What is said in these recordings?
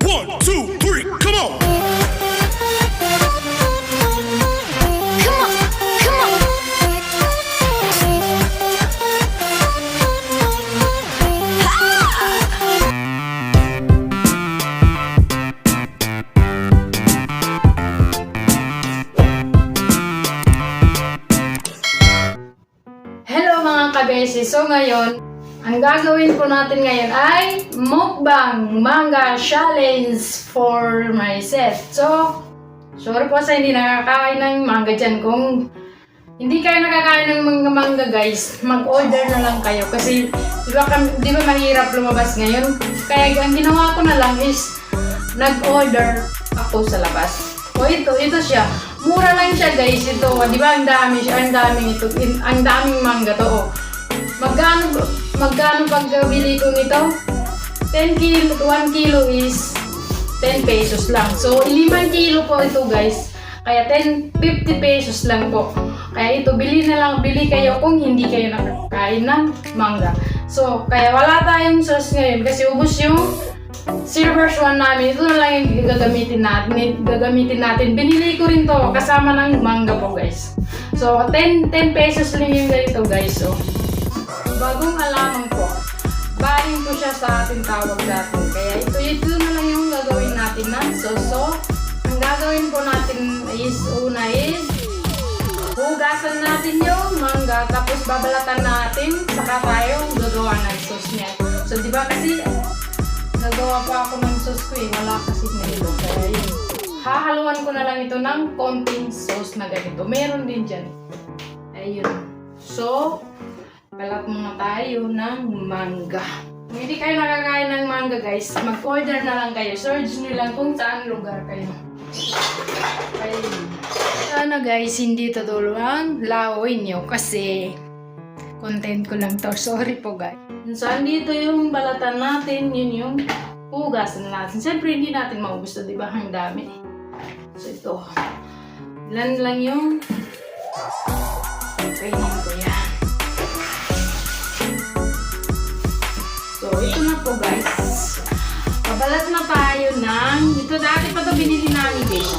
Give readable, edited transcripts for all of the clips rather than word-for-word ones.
1, 2, 3, come on! Come on, come on. Hello mga kabesi! So ngayon, ang gagawin po natin ngayon ay mukbang manga challenge for myself. So, sorry po sa hindi nakakain ng manga dyan. Kung hindi kayo nakakain ng mga manga guys, mag-order na lang kayo. Kasi di ba mahirap lumabas ngayon? Kaya ang ginawa ko na lang is nag-order ako sa labas. O ito siya. Mura lang siya guys. Ito, di ba ang dami siya, ang daming manga to. Oh. Magkano pagbili ko nito? 1 kilo is 10 pesos lang. So, 5 kilo po ito guys. Kaya 50 pesos lang po. Kaya ito, bili kayo kung hindi kayo nakakain ng manga. So, kaya wala tayong sauce ngayon kasi ubos yung silver swan namin. Ito na lang yung gagamitin natin. Binili ko rin to kasama ng manga po guys. So, 10 pesos lang yung ganito guys. So, bagong halaman po. Baling po siya sa ating tawag natin. Kaya ito na lang yung gagawin natin ng sauce. So, ang gagawin po natin is, una is, hugasan natin yung manga, tapos babalatan natin, saka tayo gagawa ng sauce niya. So, di ba kasi, nagawa pa ako ng sauce ko eh, wala kasi nilo. Kaya yun, hahaluan ko na lang ito ng konting sauce na ganito. Meron din dyan. Ayun. So, balat muna tayo ng manga. Kung hindi kayo nakakain ng manga guys, mag-order na lang kayo. Search nyo lang kung saan lugar kayo. Ayun. Sana guys, hindi tutulo ang laway nyo kasi content ko lang to. Sorry po guys. Saan dito yung balatan natin, yun yung hugasan natin. Siyempre hindi natin maubos to, di ba? Ang dami. So ito. Ilan lang yung kainin ko yan. So ito na po guys. Pabalat na tayo ng, ito dati pa to binili namin guys.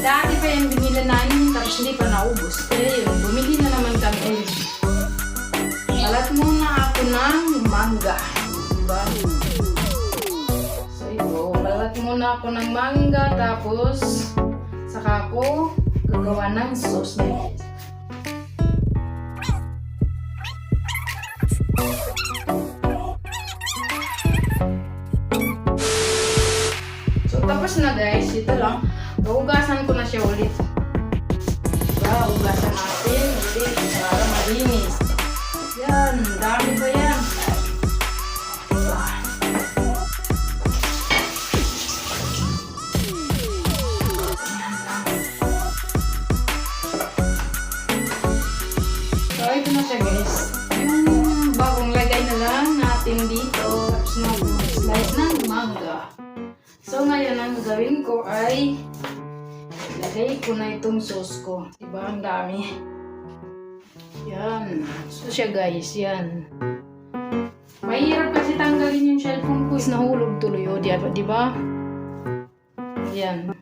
Dati pa yung binili namin tapos hindi pa naubos. Kaya yun, bumili na naman kami. Balat muna ako ng manga. Diba? So ito, balat muna ako ng manga tapos saka ako gagawa ng sauce na yun. So tapos na guys, ito lang. Hugasan ko na siya ulit. Diba? Hugasan natin ulit para malinis. Yan, dami pa yan. Diba? So, ito na siya guys. Yung bagong lagay na lang natin dito. Tapos mag-slice ng manga. So, ngayon ang gagawin ko ay lagay ko na itong sauce ko. Diba? Ang dami. Yan. So siya guys, yan. Mahirap kasi tanggalin yung cellphone ko. Nahulog tuloy o, diba? Yan.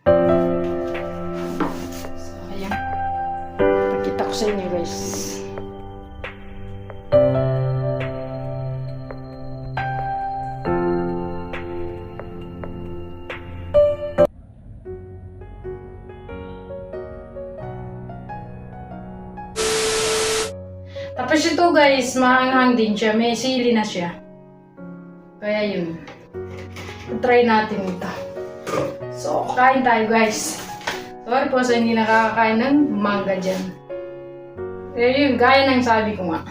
So, ayan. Pakita ko sa inyo guys. Tapos ito guys, maanghang din siya. May sili na siya. Kaya yun. Try natin ito. So, kain tayo guys. Sorry po sa hindi nakakakain ng manga dyan. Kaya yun, gaya ng sabi ko nga.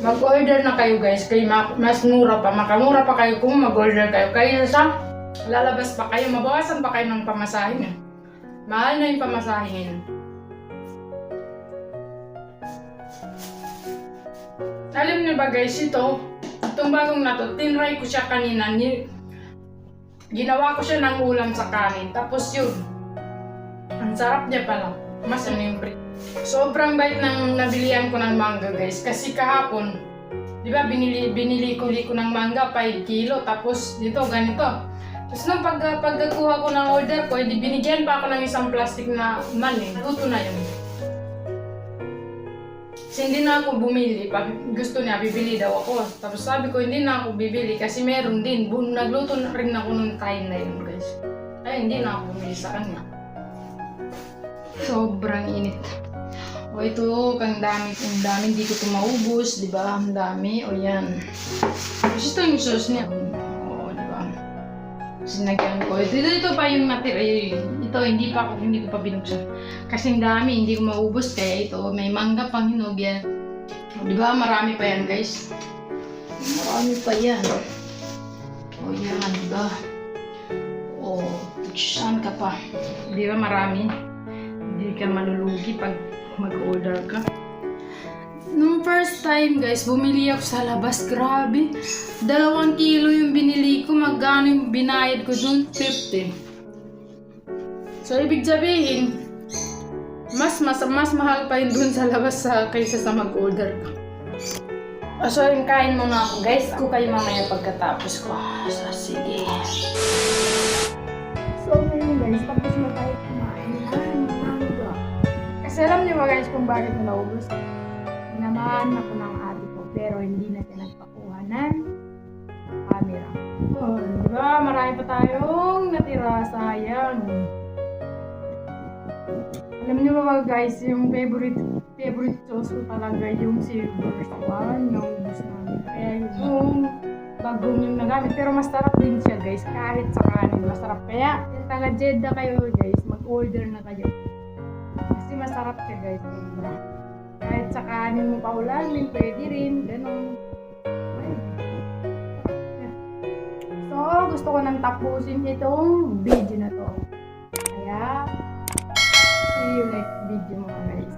Mag-order na kayo guys. Kaya mas mura pa. Makamura pa kayo kung mag-order kayo. Kaya sa lalabas pa kayo. Mabawasan pa kayo ng pamasahin. Mahal na yung pamasahin. Alam niyo ba guys, itong bagong na to, tinry ko siya kanina. Ginawa ko siya ng ulam sa kanin. Tapos yun, ang sarap niya pala. Mas ano yung pre. Sobrang bait ng nabilihan ko ng manga guys. Kasi kahapon, di ba binili ko ng mangga 5 kilo, tapos dito ganito. Tapos nung pagkakuha ko ng order ko, edi binigyan pa ako ng isang plastic na mani. Luto na yun. Kasi hindi na ako bumili. Gusto niya, bibili daw ako. Tapos sabi ko, hindi na ako bibili kasi meron din. Nagluto na rin ako nung time na yun, guys. Ay, hindi na ako bumili sa kanya. Sobrang init. O ito, kang dami, hindi ko ito maubos, di ba? Ang dami, o yan. Tapos ito yung sauce niya. O, di ba? Sinagyan ko. Ito pa yung natira. Ito, hindi ko pa binuksan. Kasi ang dami, hindi ko maubos. Kaya ito, may mangga pang hinog yan. O, di ba? Marami pa yan, guys. Marami pa yan. O, yan, di ba? O, saan ka pa? Di ba marami? Hindi ka malulugi pag mag-order ka. Nung first time, guys, bumili ako sa labas. Grabe. 2 kilo yung binili ko. Magkano yung binayad ko dun? 50. So, ibig sabihin, mas mahal pa yun dun sa labas kaysa sa mag-order ka. So, yung kain muna ako, guys. Ako kayo mamaya pagkatapos ko. So, sige. So, ngayon, guys, tapos na tayo kumain. Kasi alam niyo ba, guys, kung bakit na naubos? Naman ako ng ate ko, pero hindi na siya nagpakuha ng camera. Oh, di ba? Marami pa tayong natira, sayang. Alam niyo ba, guys, yung favorite sauce ko talaga yung silver one, naubos namin. Kaya yung bagong yung nagamit, pero masarap din siya, guys, kahit sa kanin, masarap. Kaya, yung taga-Jeddah kayo, guys, mag-order na kayo. Kasi masarap siya, guys. Kahit sa kanin mo pa ulamin, pwede rin. Ganun. So, gusto ko nang tapusin itong video na to. Kaya, see you next video mga guys.